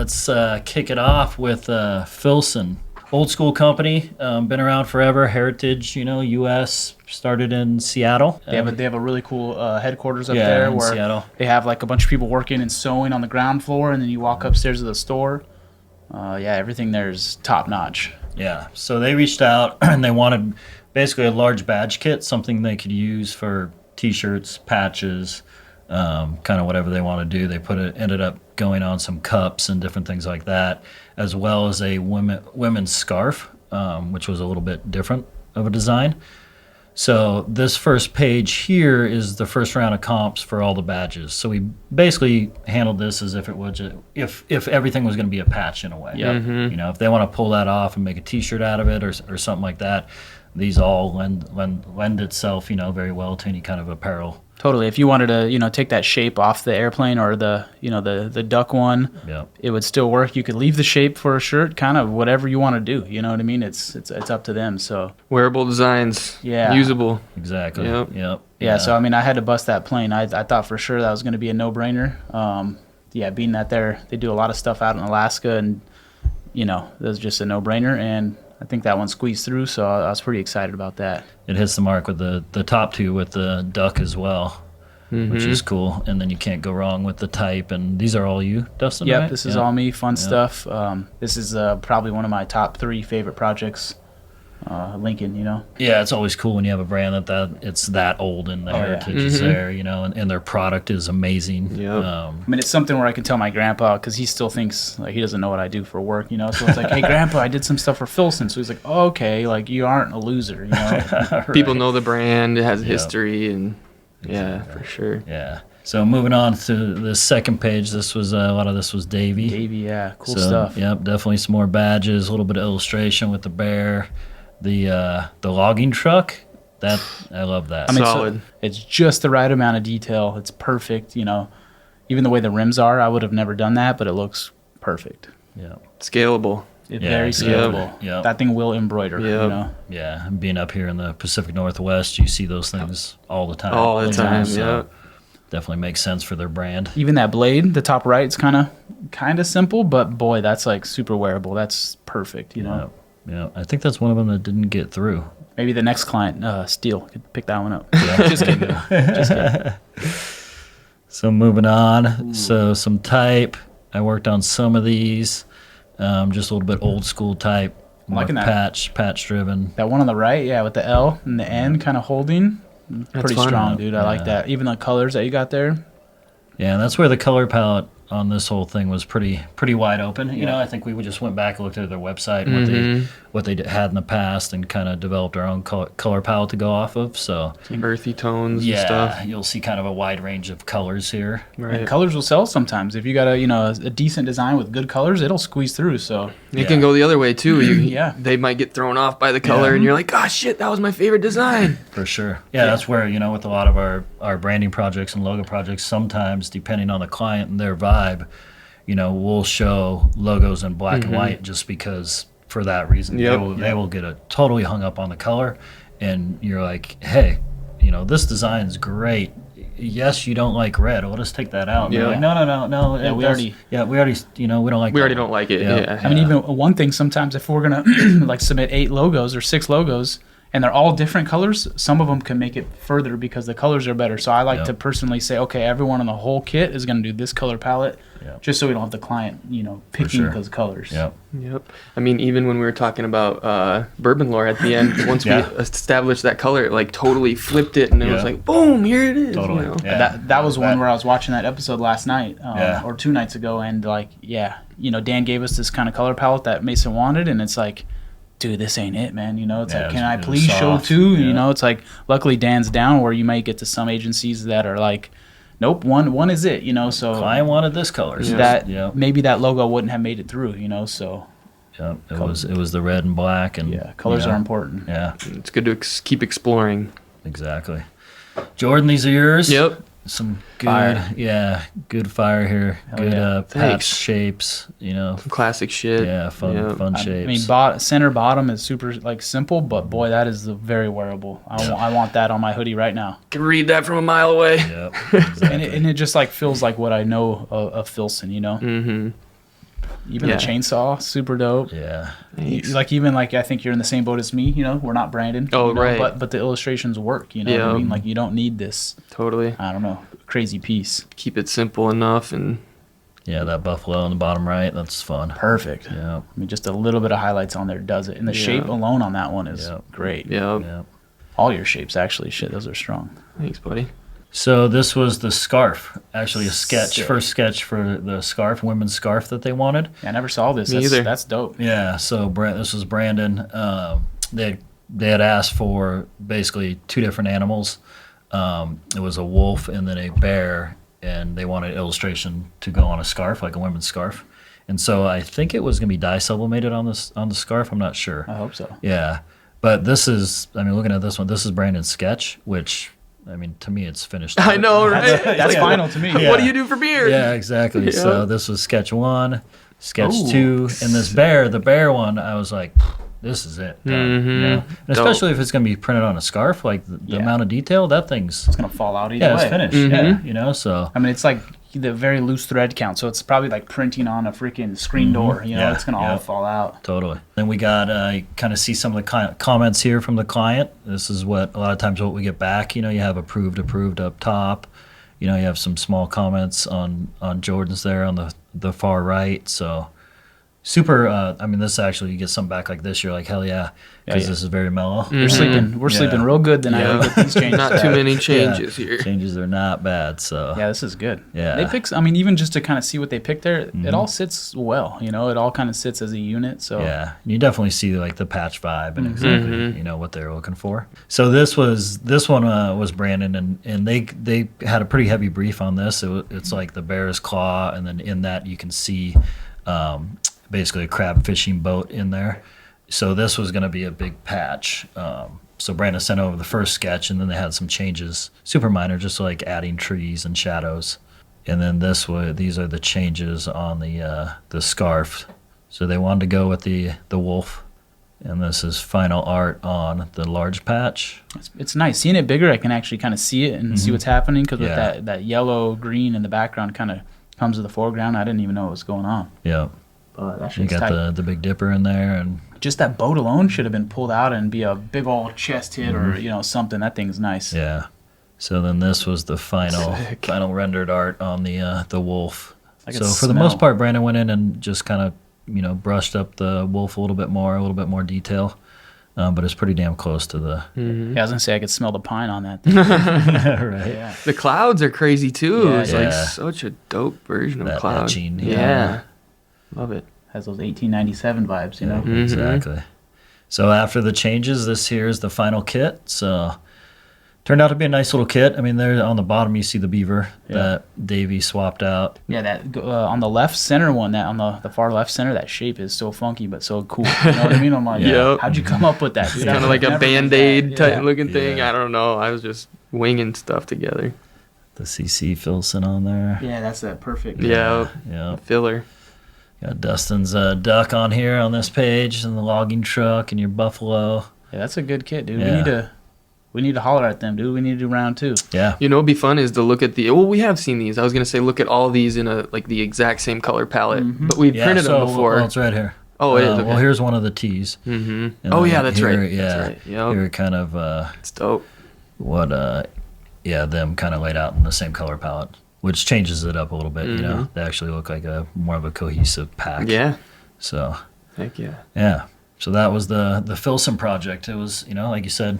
let's kick it off with Filson. Old school company, been around forever. Heritage, U.S. Started in Seattle. They have a really cool headquarters up there where Seattle. They have like a bunch of people working and sewing on the ground floor, and then you walk upstairs to the store. Everything there is top notch. Yeah, so they reached out and they wanted basically a large badge kit, something they could use for T-shirts, patches, kind of whatever they want to do. They ended up going on some cups and different things like that, as well as a women's scarf, which was a little bit different of a design. So this first page here is the first round of comps for all the badges. So we basically handled this as if it was if everything was going to be a patch in a way. Yep. Mm-hmm. If they want to pull that off and make a T-shirt out of it or something like that, these all lend itself very well to any kind of apparel. Totally. If you wanted to, take that shape off the airplane or the duck one, Yeah. it would still work. You could leave the shape for a shirt, kind of whatever you want to do. You know what I mean? It's up to them. So Wearable designs. Yeah. Usable. Exactly. Yep. yeah. So I had to bust that plane. I thought for sure that was going to be a no-brainer. Being that they do a lot of stuff out in Alaska, and that was just a no-brainer. And I think that one squeezed through, so I was pretty excited about that. It hits the mark with the top two with the duck as well, which is cool. And then you can't go wrong with the type. And these are all you, Dustin? Yep, right? this is all me. Fun stuff. This is probably one of my top 3 favorite projects. Lincoln, Yeah, it's always cool when you have a brand that it's that old and the heritage is there, and their product is amazing. Yep. it's something where I can tell my grandpa, because he still thinks like he doesn't know what I do for work, So it's like, hey, grandpa, I did some stuff for Filson. So he's like, oh, okay, like you aren't a loser, Right. People know the brand. It has history, and for sure. Yeah. So moving on to the second page, this was a lot of this was Davey. Davey, yeah, cool stuff. Yep, definitely some more badges, a little bit of illustration with the bear. The logging truck, that I love that. Solid. It's just the right amount of detail. It's perfect. Even the way the rims are, I would have never done that, but it looks perfect. Yeah. Scalable. It's very scalable. Yep. That thing will embroider. Yep. Yeah, being up here in the Pacific Northwest, you see those things all the time. All the time. So Yeah. definitely makes sense for their brand. Even that blade, the top right, is kind of simple, but boy, that's like super wearable. That's perfect. Yeah, I think that's one of them that didn't get through. Maybe the next client, Steele, could pick that one up. Yeah. Just kidding. Just kidding. So moving on. So some type. I worked on some of these. Just a little bit old school type. I'm liking that. Patch driven. That one on the right, yeah, with the L and the N kind of holding. Pretty fun. strong, dude. I like that. Even the colors that you got there. Yeah, and that's where the color palette on this whole thing was pretty wide open. I think we just went back and looked at their website and what they had in the past and kind of developed our own color palette to go off of. So Some earthy tones and stuff. You'll see kind of a wide range of colors here. Right. And colors will sell sometimes. If you got a decent design with good colors, it'll squeeze through. So It can go the other way too. Yeah. They might get thrown off by the color, and you're like, "Oh shit, that was my favorite design." For sure. Yeah, that's where, with a lot of our branding projects and logo projects, sometimes depending on the client and their vibe, we'll show logos in black and white just because for that reason. Yep. They will get totally hung up on the color, and you're like, hey, this design's great. Yes, you don't like red. Well, let's take that out. And they're like, no. Yeah, we already, we don't like. We already don't like it. Yeah. even one thing sometimes if we're gonna like submit 8 logos or 6 logos and they're all different colors, some of them can make it further because the colors are better. So I like to personally say, okay, everyone on the whole kit is gonna do this color palette, just so we don't have the client, picking those colors. Yep. Even when we were talking about bourbon lore at the end, once we established that color, it like totally flipped it, and it was like, boom, here it is. Totally. Yeah. That was one where I was watching that episode last night, or 2 nights ago, and Dan gave us this kind of color palette that Mason wanted, and it's like, dude, this ain't it, man. It's like, can I please show 2? It's like, luckily Dan's down, where you might get to some agencies that are like, nope, one is it, so client wanted this color. So maybe that logo wouldn't have made it through, so yeah, it was the red and black, and colors are important. Yeah, it's good to keep exploring. Exactly. Jordan, these are yours. Yep. Some good fire. Good fire here. Hell good yeah. patch Thanks. shapes, Some classic shit. Yeah, fun shapes. Center bottom is super simple, but boy, that is very wearable. I want that on my hoodie right now. Can read that from a mile away. Yep. Exactly. And it just like feels like what I know of Filson, Mm-hmm. Even the chainsaw, super dope. Yeah. Even I think you're in the same boat as me. We're not Brandon. Right. But the illustrations work. You know what I mean? Like you don't need this. Totally. I don't know, crazy piece. Keep it simple enough and. Yeah, that buffalo on the bottom right, that's fun. Perfect. Yeah. I mean, just a little bit of highlights on there does it. And the shape alone on that one is great. Yeah. All your shapes, actually. Shit, those are strong. Thanks, buddy. So this was the scarf, actually a sketch, Sick. first sketch for the scarf, women's scarf that they wanted. Yeah, I never saw this. Me either. That's dope. Yeah, so this was Brandon. They had asked for basically 2 different animals. It was a wolf and then a bear, and they wanted illustration to go on a scarf, like a women's scarf. And so I think it was going to be dye sublimated on the scarf. I'm not sure. I hope so. Yeah, but this is, I mean, looking at this one, this is Brandon's sketch, which, I mean, to me, it's finished. I know, right? That's final to me. Yeah. What do you do for beer? Yeah, exactly. Yeah. So this was sketch 1, sketch Ooh. 2, and the bear one, I was like, this is it. Done, you know? And especially if it's going to be printed on a scarf, like the amount of detail, that thing's It's going to fall out either way. it's finished. Yeah, so. I mean, it's like the very loose thread count, so it's probably like printing on a freaking screen door. Yeah, It's going to all fall out. Totally. Then we got, kind of see some of the comments here from the client. This is what, a lot of times what we get back, you have approved up top. You have some small comments on Jordan's there on the far right. So super, I mean, this actually, you get something back like this, you're like, hell yeah, because this is very mellow. We're sleeping real good tonight. We get these changes. Not too many changes here. Changes are not bad, so. Yeah, this is good. Yeah. They pick, I mean, even just to kind of see what they picked there, it all sits well, it all kind of sits as a unit, so. Yeah, you definitely see like the patch vibe and exactly, what they're looking for. So this one was Brandon, and they had a pretty heavy brief on this. It's like the bear's claw, and then in that you can see basically a crab fishing boat in there. So this was going to be a big patch. So Brandon sent over the first sketch, and then they had some changes, super minor, just like adding trees and shadows. And then these are the changes on the scarf. So they wanted to go with the wolf, and this is final art on the large patch. It's nice seeing it bigger. I can actually kind of see it and see what's happening, because with that yellow green in the background kind of comes to the foreground. I didn't even know what was going on. Yeah. But that You shit's got tight. the Big Dipper in there, and Just that boat alone should have been pulled out and be a big old chest hit or something. That thing's nice. yeah. So then this was the final Sick. rendered art on the wolf. I So could for the smell. most part, Brandon went in and just kind of brushed up the wolf a little bit more detail, but it's pretty damn close to the Yeah, I was gonna say I could smell the pine on that thing. right. Yeah. The clouds are crazy too. Yeah, It's yeah. like such a dope version of That cloud. etching, Yeah. Love it. Has those 1897 vibes, you know. Mhm. Exactly. So after the changes, this here is the final kit. So turned out to be a nice little kit. I mean, there on the bottom you see the beaver that Davey swapped out. Yeah, that on the left center one, that on the far left center, that shape is so funky but so cool. You know what I mean? I'm like, Yep. how'd you come up with that? Dude? Kind of like a Never did Band-Aid that. type Yeah. looking thing. Yeah. I don't know. I was just winging stuff together. The CC Filson on there. Yeah, that's that perfect. Yeah. Yeah. Filler. Got Dustin's duck on here on this page, and the logging truck, and your buffalo. Yeah, that's a good kit, dude. Yeah. We need to holler at them, dude. We need to do round 2. Yeah. You know what'd be fun is to look at we have seen these. I was gonna say look at all these in the exact same color palette, but we've Yeah, printed so, them before. Well, it's right here. Oh, it is. Okay. Well, here's one of the tees. Mm-hmm. And Oh then yeah, that's here, right. Yeah. That's right. Yep. Here kind of It's dope. what them kind of laid out in the same color palette, which changes it up a little bit. You know, they actually look like a more of a cohesive pack. Yeah. So Heck yeah. yeah. So that was the Filson project. It was, like you said,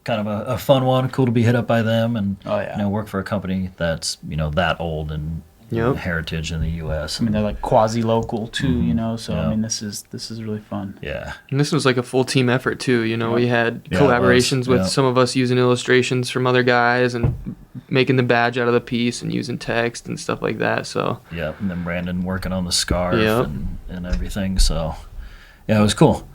kind of a fun one. Cool to be hit up by them and Oh, yeah. work for a company that's that old and Yep. heritage in the U.S. I mean, they're like quasi-local too, So Yeah. I mean, this is really fun. Yeah. And this was like a full team effort too. We had Yeah, it was. collaborations with Yeah. some of us using illustrations from other guys and making the badge out of the piece and using text and stuff like that. So Yeah. And then Brandon working on the scarf Yep. and everything. So yeah, it was cool.